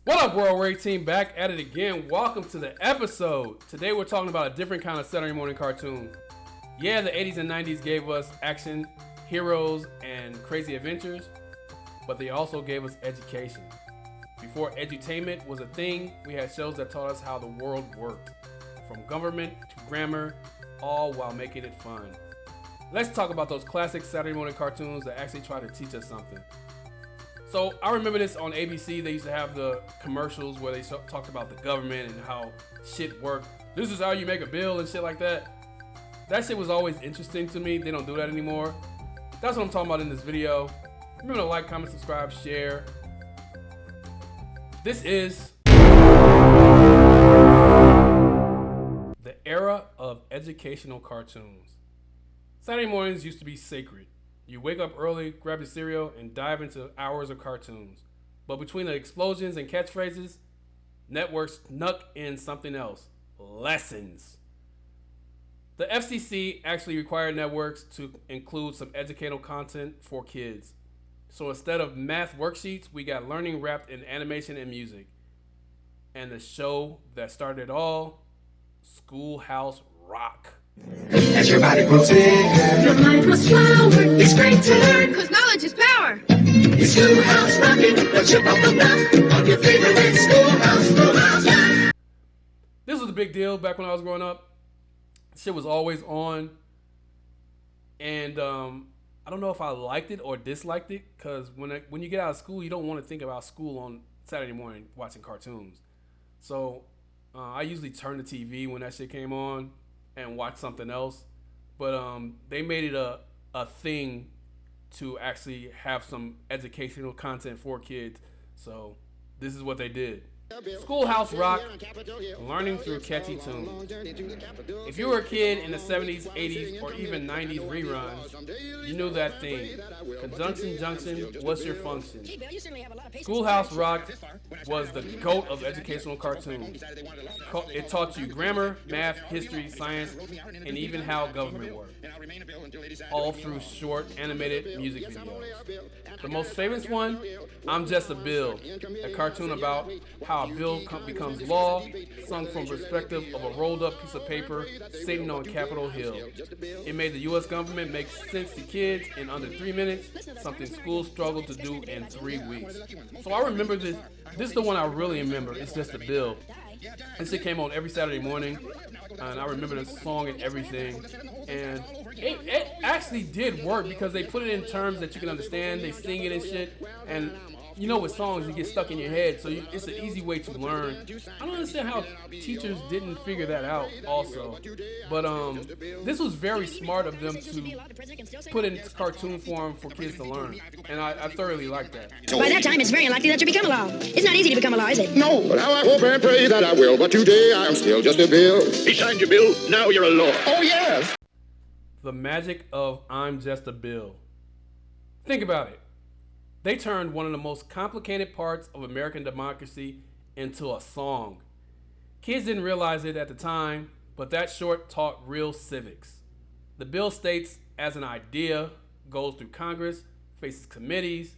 What up, World Rate Team? Back at it again. Welcome to the episode. Today we're talking about a different kind of Saturday morning cartoon. Yeah, the 80s and 90s gave us action, heroes, and crazy adventures, but they also gave us education. Before edutainment was a thing, we had shows that taught us how the world worked, from government to grammar, all while making it fun. Let's talk about those classic Saturday morning cartoons that actually try to teach us something. So I remember this on ABC. They used to have the commercials where they talked about the government and how shit worked. This is how you make a bill and shit like that. That shit was always interesting to me. They don't do that anymore. That's what I'm talking about in this video. Remember to like, comment, subscribe, share. This is the era of educational cartoons. Saturday mornings used to be sacred. You wake up early, grab your cereal, and dive into hours of cartoons. But between the explosions and catchphrases, networks snuck in something else: lessons. The FCC actually required networks to include some educational content for kids. So instead of math worksheets, we got learning wrapped in animation and music. And the show that started it all, Schoolhouse Rock. As your body grows big, your mind grows slower. It's great to learn, cause knowledge is power. It's Schoolhouse rocking, the chip off the block of your favorite Schoolhouse. This was a big deal back when I was growing up. Shit was always on. And I don't know if I liked it or disliked it, because when you get out of school, you don't want to think about school on Saturday morning watching cartoons. So I usually turn the TV when that shit came on and watch something else. But they made it a thing to actually have some educational content for kids. So this is what they did. Schoolhouse Rock, learning through catchy tunes. If you were a kid in the 70s, 80s, or even 90s reruns, you knew that theme. Conjunction Junction, what's your function? Schoolhouse Rock was the GOAT of educational cartoons. It taught you grammar, math, history, science, and even how government worked, all through short animated music videos. The most famous one, I'm Just a Bill, a cartoon about how a bill becomes law, sung from perspective of a rolled up piece of paper sitting on Capitol Hill. It made the U.S. government make sense to kids in under 3 minutes, something schools struggled to do in 3 weeks. So I remember this. This is the one I really remember. It's Just a Bill. This shit came on every Saturday morning, and I remember the song and everything. And it actually did work because they put it in terms that you can understand. They sing it and shit. And you know, with songs, it gets stuck in your head, so it's an easy way to learn. I don't understand how teachers didn't figure that out also. But this was very smart of them to put in cartoon form for kids to learn. And I thoroughly like that. By that time, it's very unlikely that you become a law. It's not easy to become a law, is it? No, but how I hope and pray that I will. But today I am still just a bill. He signed your bill, now you're a law. Oh, yes. The magic of I'm Just a Bill. Think about it. They turned one of the most complicated parts of American democracy into a song. Kids didn't realize it at the time, but that short taught real civics. The bill states as an idea, goes through Congress, faces committees,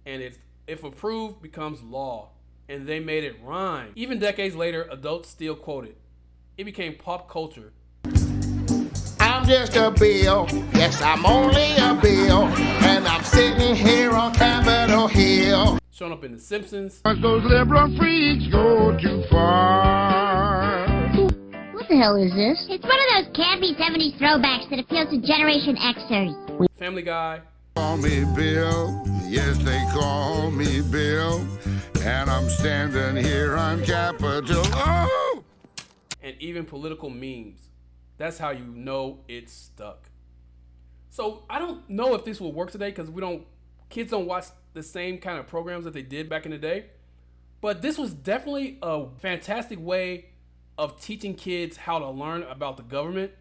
and if approved, becomes law. And they made it rhyme. Even decades later, adults still quote it. It became pop culture. I'm just a bill, yes, I'm only a bill, and I'm sitting here on Capitol Hill. Showing up in The Simpsons. Those liberal freaks go too far. What the hell is this? It's one of those campy 70s throwbacks that appeals to Generation Xers. Family Guy. Call me Bill, yes, they call me Bill, and I'm standing here on Capitol. Oh! And even political memes. That's how you know it's stuck. So I don't know if this will work today because kids don't watch the same kind of programs that they did back in the day. But this was definitely a fantastic way of teaching kids how to learn about the government.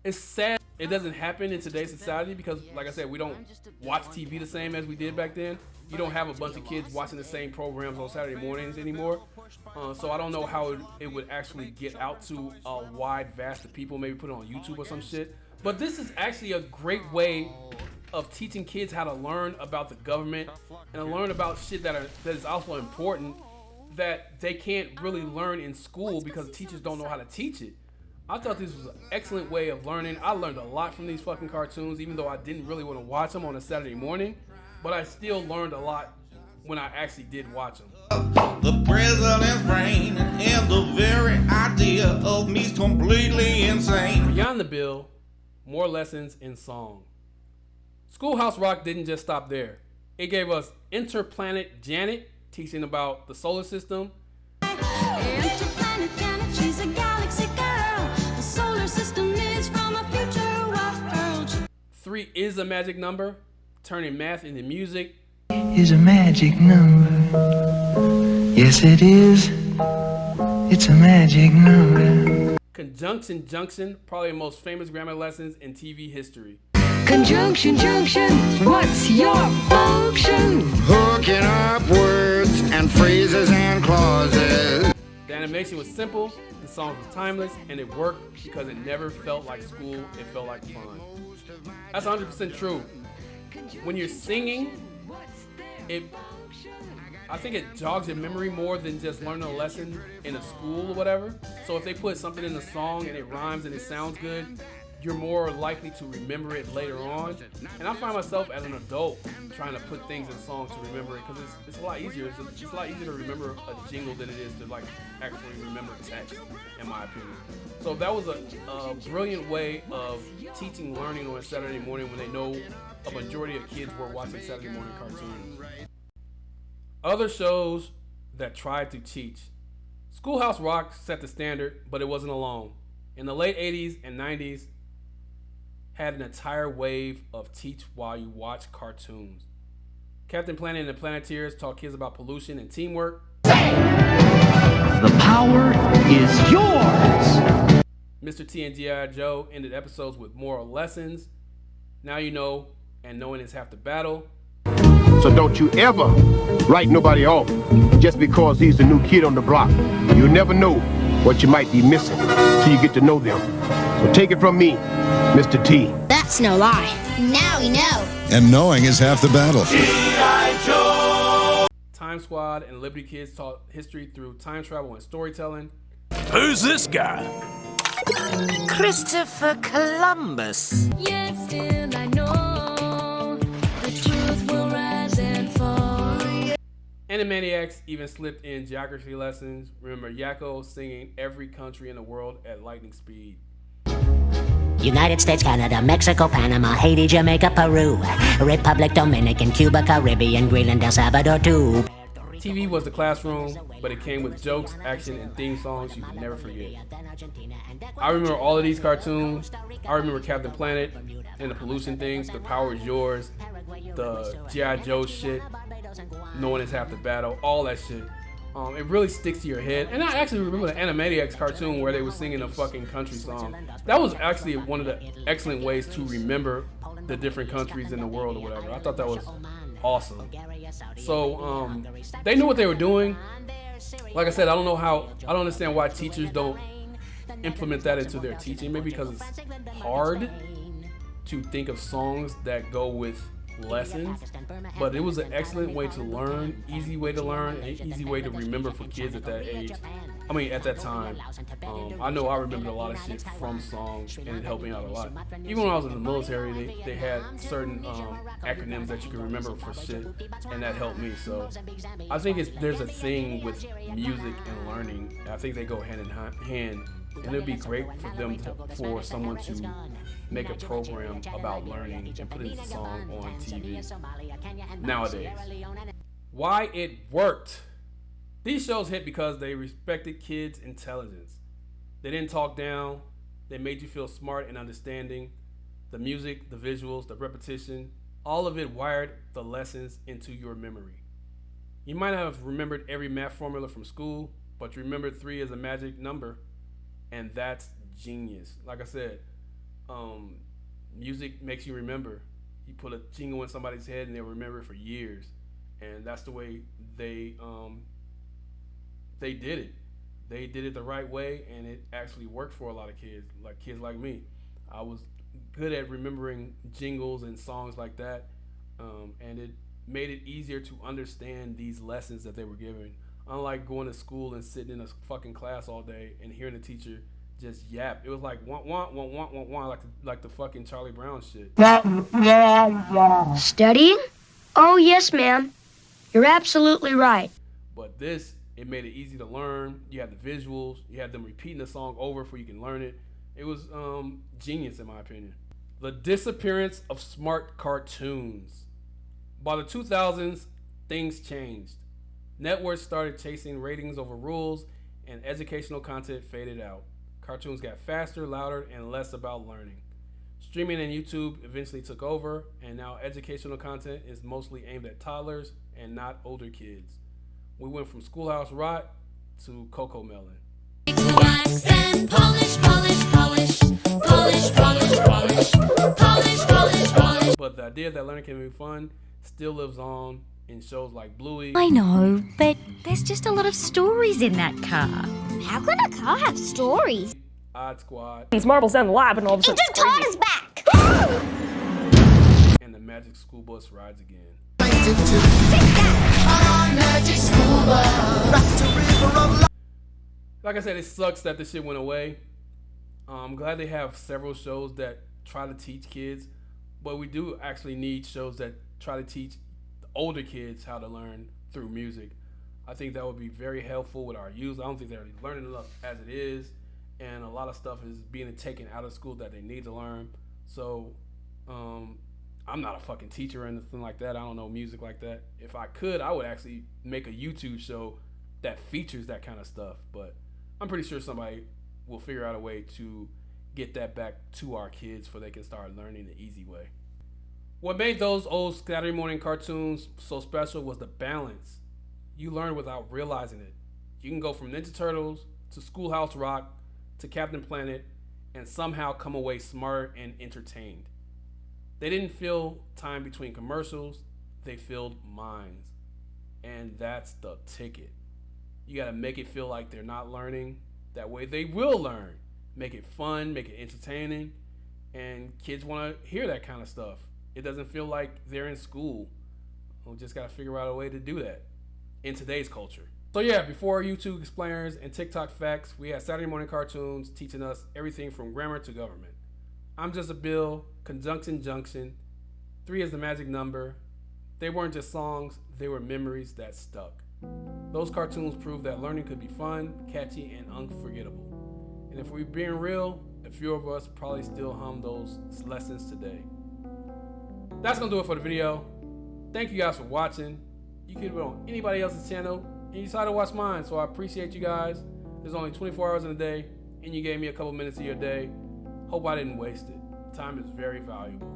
It's sad it doesn't happen in today's society because, like I said, we don't watch TV the same as we did back then. You don't have a bunch of kids watching the same programs on Saturday mornings anymore. So I don't know how it would actually get out to a wide vast of people, maybe put it on YouTube or some shit. But this is actually a great way of teaching kids how to learn about the government and to learn about shit that is also important that they can't really learn in school because teachers don't know how to teach it. I thought this was an excellent way of learning. I learned a lot from these fucking cartoons, even though I didn't really want to watch them on a Saturday morning, but I still learned a lot when I actually did watch them. The president's brain and the very idea of me's completely insane. Beyond the bill, more lessons in song. Schoolhouse Rock didn't just stop there. It gave us Interplanet Janet, teaching about the solar system. Interplanet Janet, she's a galaxy girl. The solar system is from a future world. 3 is a magic number, turning math into music. Is a magic number. Yes, it is. It's a magic number. Conjunction Junction, probably the most famous grammar lessons in TV history. Conjunction junction, what's your function? Hooking up words and phrases and clauses. The animation was simple, the song was timeless, and it worked because it never felt like school, it felt like fun. That's 100% true. When you're singing, I think it jogs your memory more than just learning a lesson in a school or whatever. So if they put something in the song and it rhymes and it sounds good, you're more likely to remember it later on. And I find myself as an adult trying to put things in songs to remember it because it's a lot easier. It's a lot easier to remember a jingle than it is to like actually remember text, in my opinion. So that was a brilliant way of teaching learning on a Saturday morning when they know a majority of kids were watching Saturday morning cartoons. Other shows that tried to teach. Schoolhouse Rock set the standard, but it wasn't alone. In the late 80s and 90s, had an entire wave of teach while you watch cartoons. Captain Planet and the Planeteers taught kids about pollution and teamwork. The power is yours. Mr. T and G.I. Joe ended episodes with moral lessons. Now you know, and knowing is half the battle. So don't you ever write nobody off just because he's the new kid on the block. You never know what you might be missing till you get to know them. So take it from me, Mr. T. That's no lie. Now we know. And knowing is half the battle. Time Squad and Liberty Kids taught history through time travel and storytelling. Who's this guy? Christopher Columbus. Yet still I know the truth will rise and fall. Animaniacs even slipped in geography lessons. Remember Yakko singing every country in the world at lightning speed. United States, Canada, Mexico, Panama, Haiti, Jamaica, Peru, Republic, Dominican, Cuba, Caribbean, Greenland, El Salvador, too. TV was the classroom, but it came with jokes, action, and theme songs you could never forget. I remember all of these cartoons. I remember Captain Planet and the pollution things, The Power Is Yours, the G.I. Joe shit, Knowing Is Half the Battle, all that shit. It really sticks to your head. And I actually remember the Animaniacs cartoon where they were singing a fucking country song. That was actually one of the excellent ways to remember the different countries in the world or whatever. I thought that was awesome. So they knew what they were doing. Like I said, I don't understand why teachers don't implement that into their teaching. Maybe because it's hard to think of songs that go with lessons, but it was an excellent way to learn, easy way to learn, and easy way to remember for kids at that age. I mean, at that time. I know I remembered a lot of shit from songs, and it helped me out a lot. Even when I was in the military, they had certain acronyms that you could remember for shit, and that helped me. So I think there's a thing with music and learning. I think they go hand in hand, and it'd be great for someone to make a program about learning and put a song on TV nowadays. Why it worked. These shows hit because they respected kids' intelligence. They didn't talk down. They made you feel smart and understanding. The music, the visuals, the repetition, all of it wired the lessons into your memory. You might have remembered every math formula from school, but you remembered 3 as a magic number, and that's genius. Like I said, music makes you remember. You put a jingle in somebody's head and they'll remember it for years, and that's the way they did it. They did it the right way, and it actually worked for a lot of kids, like me. I was good at remembering jingles and songs like that, and it made it easier to understand these lessons that they were giving. Unlike going to school and sitting in a fucking class all day and hearing the teacher just yap. It was like like the fucking Charlie Brown shit. Studying? Oh, yes, ma'am. You're absolutely right. But this, it made it easy to learn. You had the visuals. You had them repeating the song over so you can learn it. It was genius in my opinion. The disappearance of smart cartoons. By the 2000s, things changed. Networks started chasing ratings over rules, and educational content faded out. Cartoons got faster, louder, and less about learning. Streaming and YouTube eventually took over, and now educational content is mostly aimed at toddlers and not older kids. We went from Schoolhouse Rock to Coco Melon. But the idea that learning can be fun still lives on in shows like Bluey. I know, but there's just a lot of stories in that car. How could a car have stories? Odd Squad. These marbles down the lab and all of a sudden Agent Todd is back! And the Magic School Bus rides again. Like I said, it sucks that this shit went away. I'm glad they have several shows that try to teach kids, but we do actually need shows that try to teach older kids how to learn through music. I think that would be very helpful with our youth. I don't think they're learning enough as it is, and a lot of stuff is being taken out of school that they need to learn. So I'm not a fucking teacher or anything like that. I don't know music like that. If I could, I would actually make a YouTube show that features that kind of stuff, but I'm pretty sure somebody will figure out a way to get that back to our kids so they can start learning the easy way. What made those old Saturday morning cartoons so special was the balance. You learn without realizing it. You can go from Ninja Turtles to Schoolhouse Rock to Captain Planet and somehow come away smarter and entertained. They didn't fill time between commercials, they filled minds. And that's the ticket. You gotta make it feel like they're not learning. That way they will learn. Make it fun, make it entertaining, and kids wanna hear that kind of stuff. It doesn't feel like they're in school. We just gotta figure out a way to do that in today's culture. So yeah, before YouTube explainers and TikTok facts, we had Saturday morning cartoons teaching us everything from grammar to government. I'm just a Bill, conjunction junction, 3 is the magic number. They weren't just songs, they were memories that stuck. Those cartoons proved that learning could be fun, catchy, and unforgettable. And if we're being real, a few of us probably still hum those lessons today. That's gonna do it for the video. Thank you guys for watching. You could be on anybody else's channel and you decided to watch mine, so I appreciate you guys. There's only 24 hours in a day and you gave me a couple minutes of your day. Hope I didn't waste it. Time is very valuable.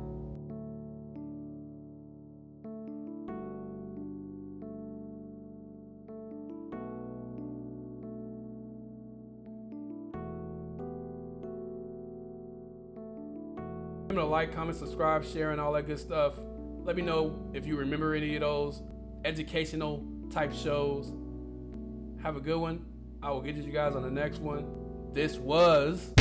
Remember to like, comment, subscribe, share, and all that good stuff. Let me know if you remember any of those educational type shows. Have a good one. I will get you guys on the next one. This was